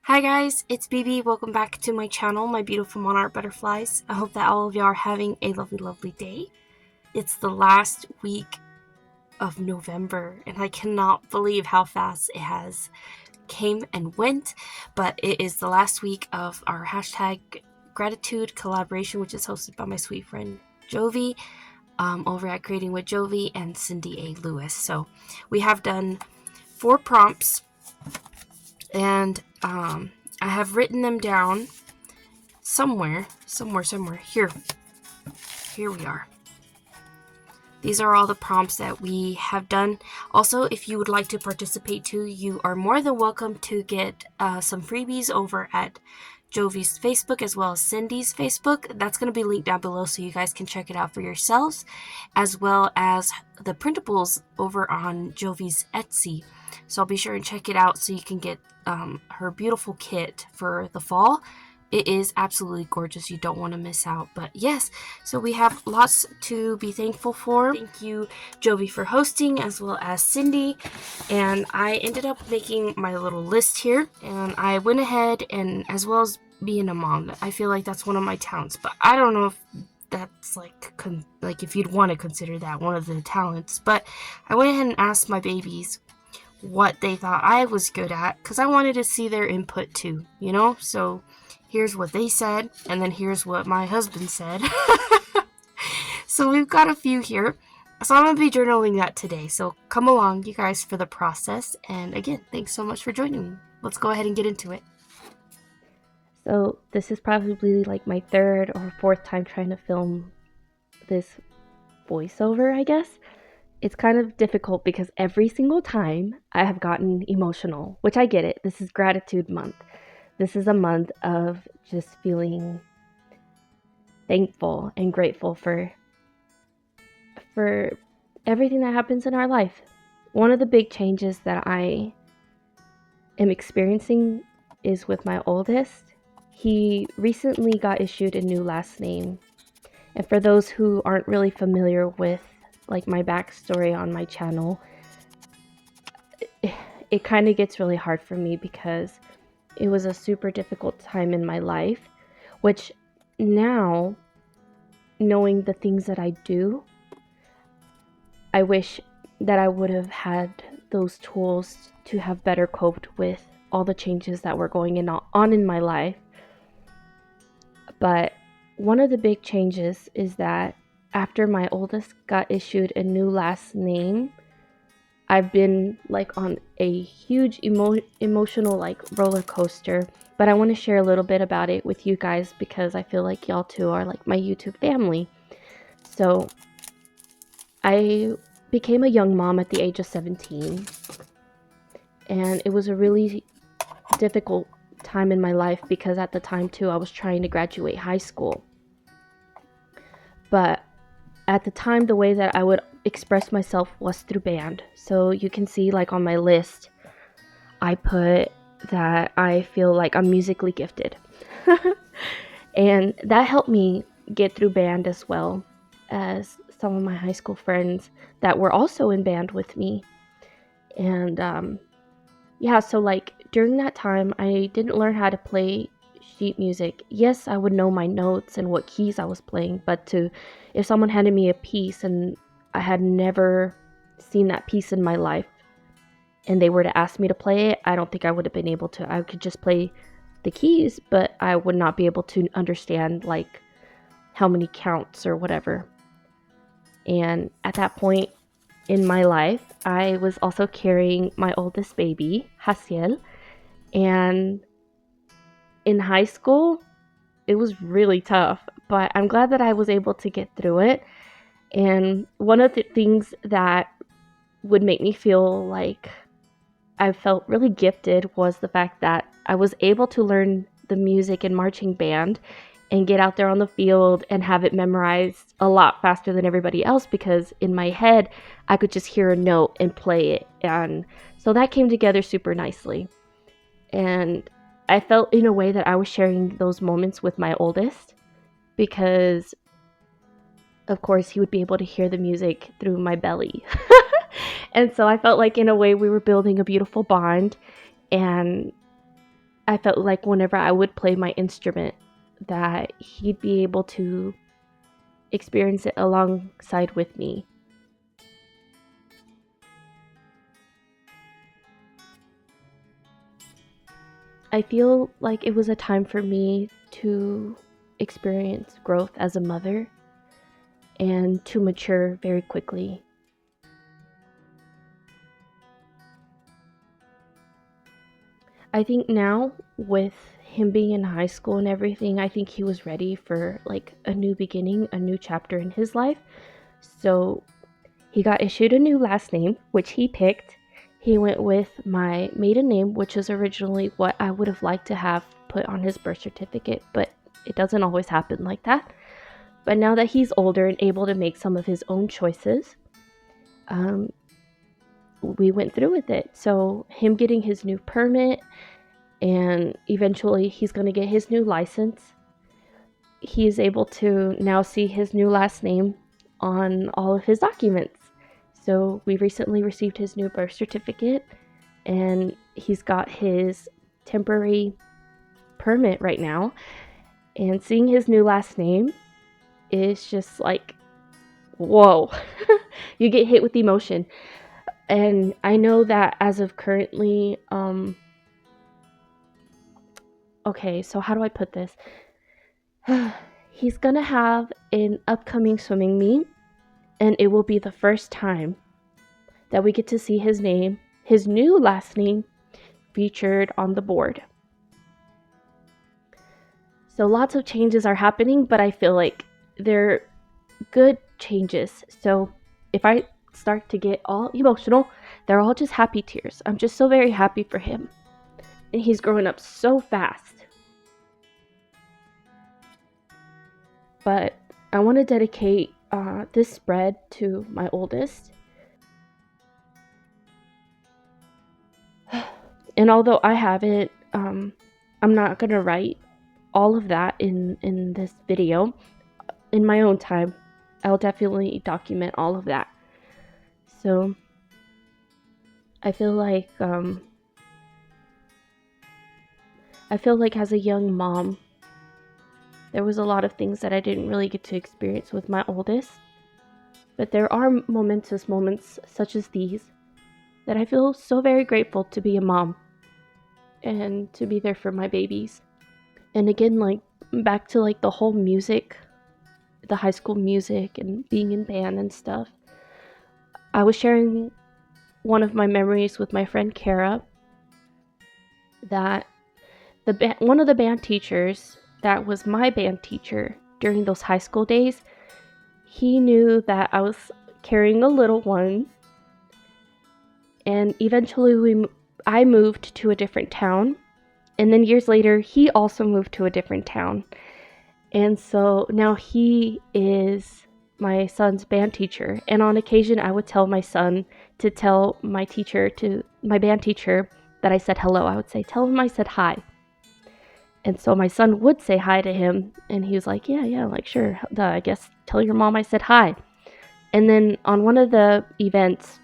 Hi guys, it's BB. Welcome back to my channel, my beautiful monarch butterflies. I hope that all of y'all are having a lovely day. It's the last week of November and I cannot believe how fast it has came and went, but it is the last week of our hashtag gratitude collaboration, which is hosted by my sweet friend Jovi over at Creating with Jovi and Cindy A. Lewis. So we have done 4 prompts and I have written them down somewhere. Here we are. These are all the prompts that we have done. Also, if you would like to participate too, you are more than welcome to get some freebies over at Jovi's Facebook as well as Cindy's Facebook. That's going to be linked down below so you guys can check it out for yourselves, as well as the printables over on Jovi's Etsy. So I'll be sure and check it out so you can get her beautiful kit for the fall. It is absolutely gorgeous. You don't want to miss out. But yes, so we have lots to be thankful for. Thank you, Jovi, for hosting, as well as Cindy. And I ended up making my little list here. And I went ahead and, as well as being a mom, I feel like that's one of my talents. But I don't know if that's like if you'd want to consider that one of the talents. But I went ahead and asked my babies what they thought I was good at, because I wanted to see their input too, you know? So here's what they said, and then here's what my husband said. So we've got a few here. So I'm going to be journaling that today. So come along, you guys, for the process. And again, thanks so much for joining me. Let's go ahead and get into it. So this is probably like my 3rd or 4th time trying to film this voiceover, I guess. It's kind of difficult because every single time I have gotten emotional, which I get it. This is gratitude month. This is a month of just feeling thankful and grateful for everything that happens in our life. One of the big changes that I am experiencing is with my oldest. He recently got issued a new last name. And for those who aren't really familiar with like my backstory on my channel, it kind of gets really hard for me because it was a super difficult time in my life, which now, knowing the things that I do, I wish that I would have had those tools to have better coped with all the changes that were going on in my life. But one of the big changes is that after my oldest got issued a new last name, I've been like on a huge emotional like roller coaster, but I want to share a little bit about it with you guys because I feel like y'all too are like my YouTube family. So I became a young mom at the age of 17, and it was a really difficult time in my life because at the time too I was trying to graduate high school. But at the time, the way that I would express myself was through band. So you can see like on my list, I put that I feel like I'm musically gifted. And that helped me get through band as well as some of my high school friends that were also in band with me. And yeah, so like during that time, I didn't learn how to play sheet music. Yes, I would know my notes and what keys I was playing, but if someone handed me a piece and I had never seen that piece in my life and they were to ask me to play it, I don't think I would have been able to. I could just play the keys, but I would not be able to understand like how many counts or whatever. And at that point in my life, I was also carrying my oldest baby, Hasiel, and in high school, it was really tough, but I'm glad that I was able to get through it. And one of the things that would make me feel like I felt really gifted was the fact that I was able to learn the music in marching band and get out there on the field and have it memorized a lot faster than everybody else because in my head, I could just hear a note and play it. And so that came together super nicely. And I felt in a way that I was sharing those moments with my oldest because, of course, he would be able to hear the music through my belly. And so I felt like in a way we were building a beautiful bond. And I felt like whenever I would play my instrument, that he'd be able to experience it alongside with me. I feel like it was a time for me to experience growth as a mother and to mature very quickly. I think now, with him being in high school and everything, I think he was ready for like a new beginning, a new chapter in his life. So he got issued a new last name, which he picked. He went with my maiden name, which is originally what I would have liked to have put on his birth certificate, but it doesn't always happen like that. But now that he's older and able to make some of his own choices, we went through with it. So him getting his new permit, and eventually he's going to get his new license. He is able to now see his new last name on all of his documents. So we recently received his new birth certificate, and he's got his temporary permit right now. And seeing his new last name is just like, whoa. You get hit with emotion. And I know that as of currently, okay, so how do I put this? He's gonna have an upcoming swimming meet, and it will be the first time that we get to see his name, his new last name, featured on the board. So lots of changes are happening, but I feel like they're good changes. So if I start to get all emotional, they're all just happy tears. I'm just so very happy for him. And he's growing up so fast. But I want to dedicate this spread to my oldest. And although I haven't, I'm not going to write all of that in this video. In my own time, I'll definitely document all of that. So I feel like as a young mom, there was a lot of things that I didn't really get to experience with my oldest. But there are momentous moments such as these that I feel so very grateful to be a mom and to be there for my babies. And again, like back to like the whole music, the high school music and being in band and stuff. I was sharing one of my memories with my friend Cara, that one of the band teachers that was my band teacher during those high school days, he knew that I was carrying a little one, and eventually I moved to a different town, and then years later he also moved to a different town, and so now he is my son's band teacher. And on occasion I would tell my son to tell my band teacher that I said hello. I would say, tell him I said hi. And so my son would say hi to him, and he was like, yeah, like, sure, I guess tell your mom I said hi. And then on one of the events,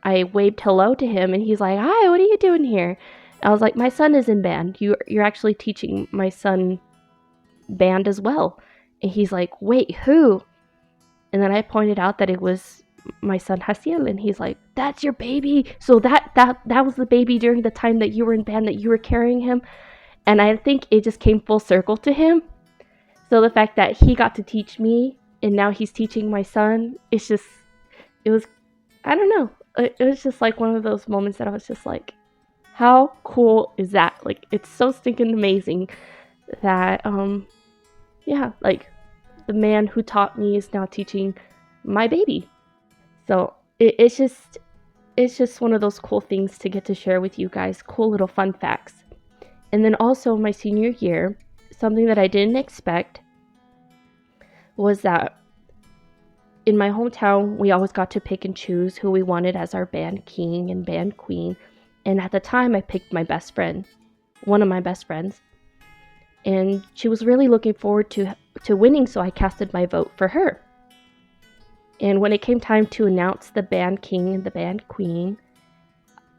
I waved hello to him, and he's like, hi, what are you doing here? And I was like, my son is in band. You're actually teaching my son band as well. And he's like, wait, who? And then I pointed out that it was my son Hasiel, and he's like, that's your baby? So that was the baby during the time that you were in band, that you were carrying him? And I think it just came full circle to him. So the fact that he got to teach me, and now he's teaching my son, it was, I don't know. It was just like one of those moments that I was just like, how cool is that? Like, it's so stinking amazing that, yeah, like the man who taught me is now teaching my baby. So it's just one of those cool things to get to share with you guys, cool little fun facts. And then also my senior year, something that I didn't expect was that in my hometown, we always got to pick and choose who we wanted as our band king and band queen. And at the time, I picked my best friend, one of my best friends. And she was really looking forward to winning, so I casted my vote for her. And when it came time to announce the band king and the band queen,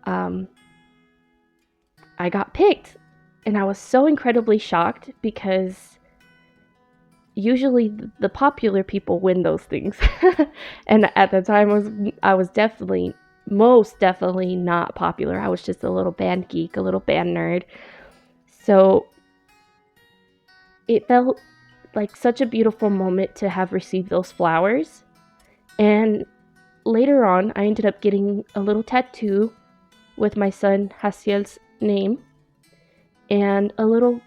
I got picked. And I was so incredibly shocked because usually the popular people win those things. And at the time I was definitely most definitely not popular. I was just a little band geek, a little band nerd. So it felt like such a beautiful moment to have received those flowers. And later on, I ended up getting a little tattoo with my son Hasiel's name and a little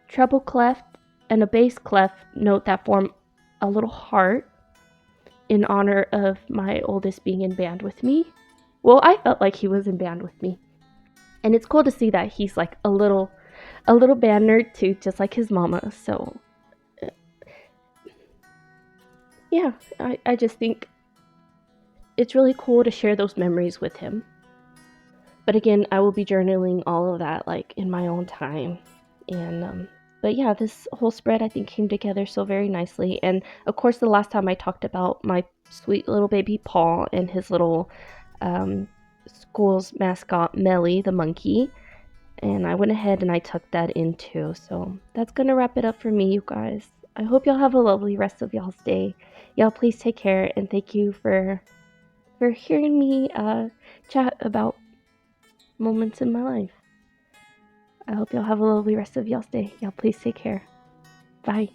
treble clef and a bass clef note that form a little heart in honor of my oldest being in band with me. Well, I felt like he was in band with me. And it's cool to see that he's like a little band nerd too, just like his mama. So yeah, I just think it's really cool to share those memories with him. But again, I will be journaling all of that like in my own time. And but yeah, this whole spread I think came together so very nicely. And of course, the last time I talked about my sweet little baby Paul and his little school's mascot Melly the monkey, and I went ahead and I tucked that in too. So that's gonna wrap it up for me, you guys. I hope y'all have a lovely rest of y'all's day. Y'all please take care, and thank you for hearing me chat about moments in my life. I hope y'all have a lovely rest of y'all's day. Y'all please take care. Bye.